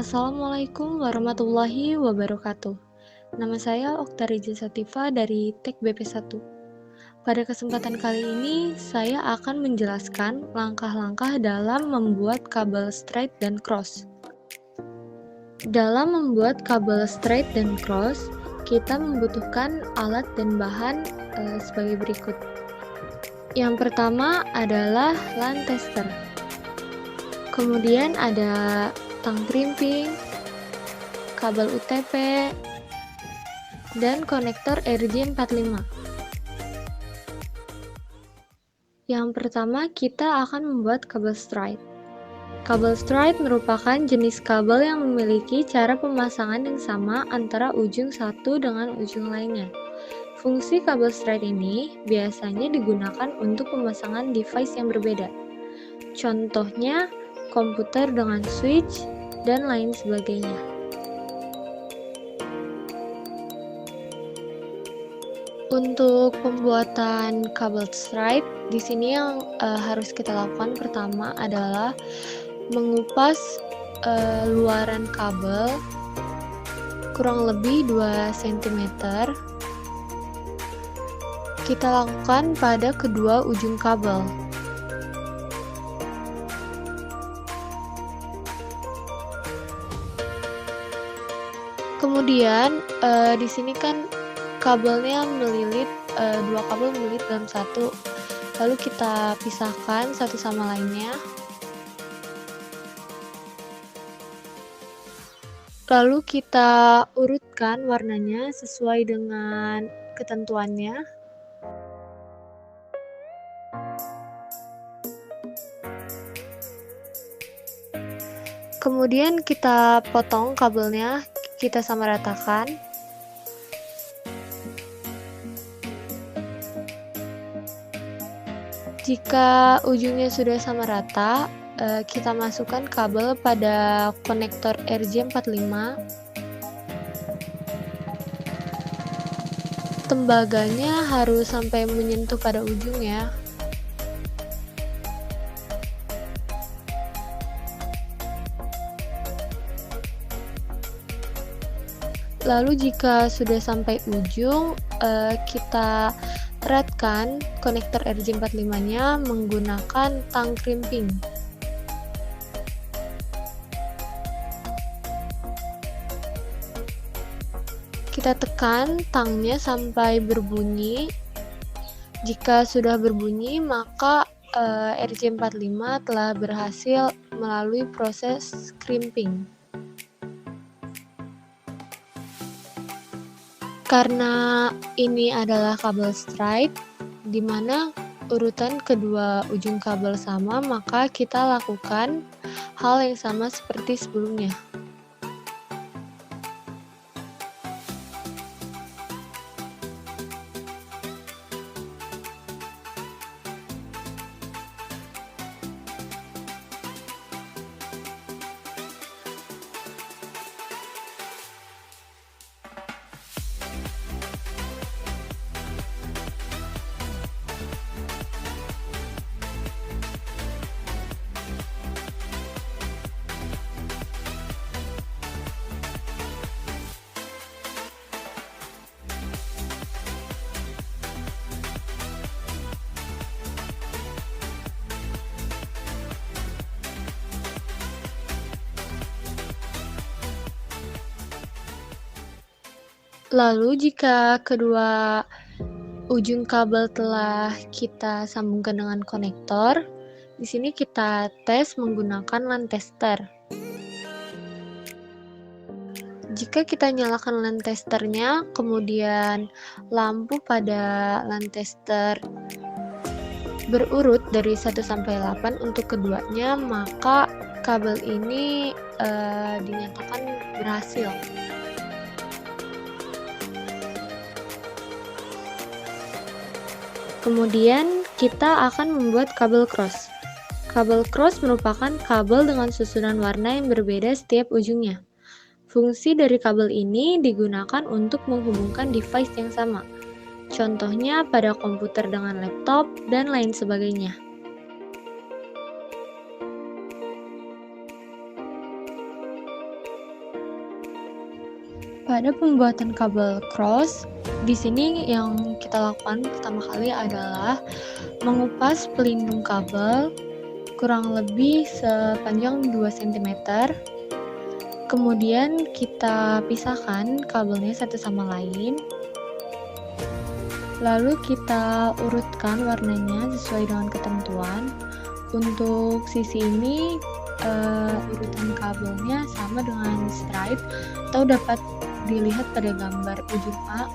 Assalamualaikum warahmatullahi wabarakatuh. Nama saya Oktarija Sativa dari Tek BP1. Pada kesempatan kali ini, saya akan menjelaskan langkah-langkah dalam membuat kabel straight dan cross. Dalam membuat kabel straight dan cross, kita membutuhkan alat dan bahan sebagai berikut. Yang pertama adalah LAN tester. Kemudian ada tang crimping, kabel UTP, dan konektor RJ45. Yang pertama, kita akan membuat kabel straight. Kabel straight merupakan jenis kabel yang memiliki cara pemasangan yang sama antara ujung satu dengan ujung lainnya. Fungsi kabel straight ini biasanya digunakan untuk pemasangan device yang berbeda. Contohnya, komputer dengan switch, dan lain sebagainya. Untuk pembuatan kabel straight, di sini yang harus kita lakukan pertama adalah mengupas luaran kabel kurang lebih 2 cm. Kita lakukan pada kedua ujung kabel. Kemudian di sini kan kabelnya melilit, dua kabel melilit dalam satu, lalu kita pisahkan satu sama lainnya. Lalu kita urutkan warnanya sesuai dengan ketentuannya. Kemudian kita potong kabelnya, kita samaratakan. Jika ujungnya sudah sama rata, kita masukkan kabel pada konektor RJ45. Tembaganya harus sampai menyentuh pada ujung ya. Lalu jika sudah sampai ujung, kita eratkan konektor RJ45-nya menggunakan tang crimping. Kita tekan tangnya sampai berbunyi. Jika sudah berbunyi, maka RJ45 telah berhasil melalui proses crimping. Karena ini adalah kabel straight, di mana urutan kedua ujung kabel sama, maka kita lakukan hal yang sama seperti sebelumnya. Lalu jika kedua ujung kabel telah kita sambungkan dengan konektor, di sini kita tes menggunakan LAN tester. Jika kita nyalakan LAN testernya, kemudian lampu pada LAN tester berurut dari 1 sampai 8 untuk keduanya, maka kabel ini dinyatakan berhasil. Kemudian kita akan membuat kabel cross. Kabel cross merupakan kabel dengan susunan warna yang berbeda setiap ujungnya. Fungsi dari kabel ini digunakan untuk menghubungkan device yang sama. Contohnya pada komputer dengan laptop dan lain sebagainya. Pada pembuatan kabel cross, di sini yang kita lakukan pertama kali adalah mengupas pelindung kabel kurang lebih sepanjang 2 cm. Kemudian kita pisahkan kabelnya satu sama lain. Lalu kita urutkan warnanya sesuai dengan ketentuan. Untuk sisi ini urutan kabelnya sama dengan stripe atau dapat dilihat pada gambar ujung A.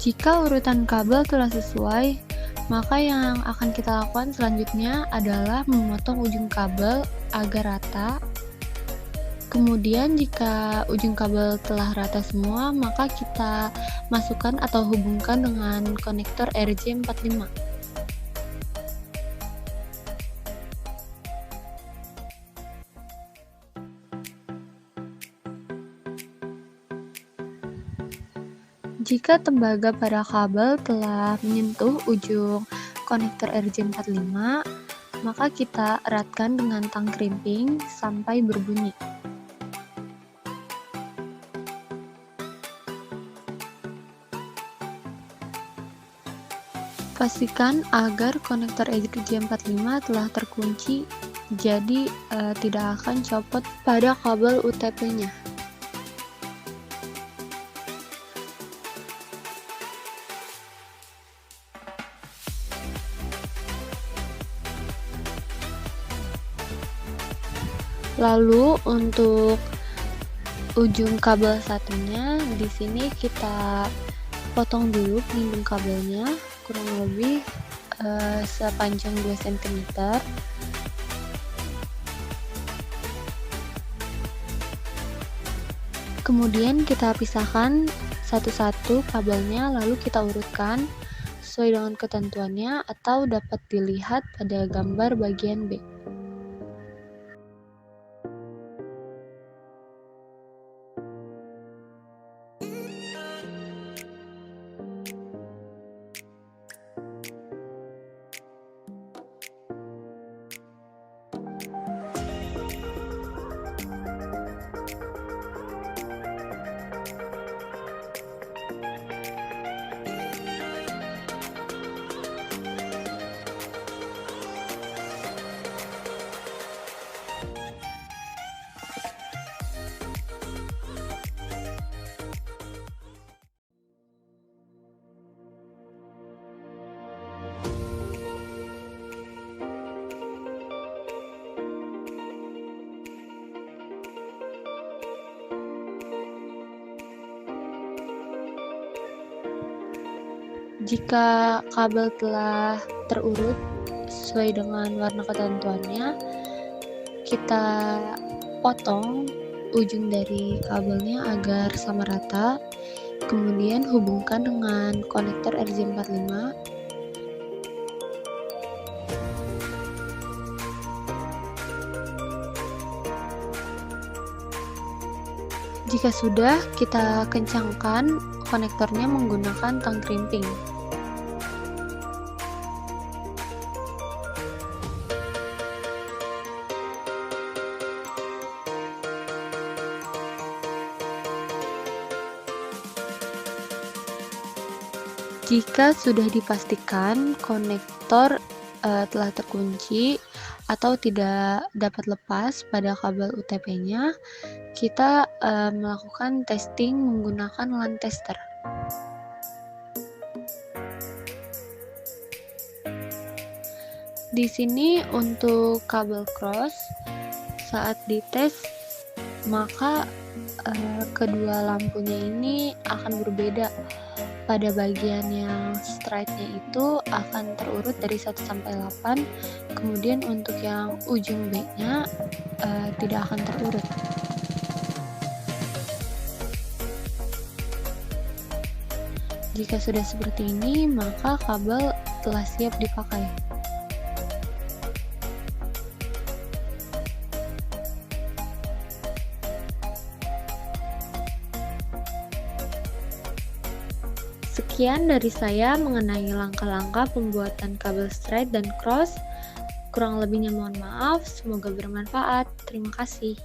Jika urutan kabel telah sesuai, maka yang akan kita lakukan selanjutnya adalah memotong ujung kabel agar rata. Kemudian jika ujung kabel telah rata semua, maka kita masukkan atau hubungkan dengan konektor RJ45. Jika tembaga pada kabel telah menyentuh ujung konektor RJ45, maka kita eratkan dengan tang krimping sampai berbunyi. Pastikan agar konektor RJ45 telah terkunci, jadi tidak akan copot pada kabel UTP-nya. Lalu untuk ujung kabel satunya, di sini kita potong dulu pelindung kabelnya kurang lebih sepanjang 2 cm. Kemudian kita pisahkan satu-satu kabelnya, lalu kita urutkan sesuai dengan ketentuannya atau dapat dilihat pada gambar bagian B. Jika kabel telah terurut sesuai dengan warna ketentuannya, kita potong ujung dari kabelnya agar sama rata, kemudian hubungkan dengan konektor RJ45. Jika sudah, kita kencangkan konektornya menggunakan tang krimping. Jika sudah dipastikan konektor telah terkunci atau tidak dapat lepas pada kabel UTP-nya, kita melakukan testing menggunakan LAN tester. Di sini untuk kabel cross, saat dites maka kedua lampunya ini akan berbeda. Pada bagian yang straight-nya itu akan terurut dari 1 sampai 8, kemudian untuk yang ujung B-nya tidak akan terurut. Jika sudah seperti ini, maka kabel telah siap dipakai. Sekian dari saya mengenai langkah-langkah pembuatan kabel straight dan cross. Kurang lebihnya mohon maaf, semoga bermanfaat. Terima kasih.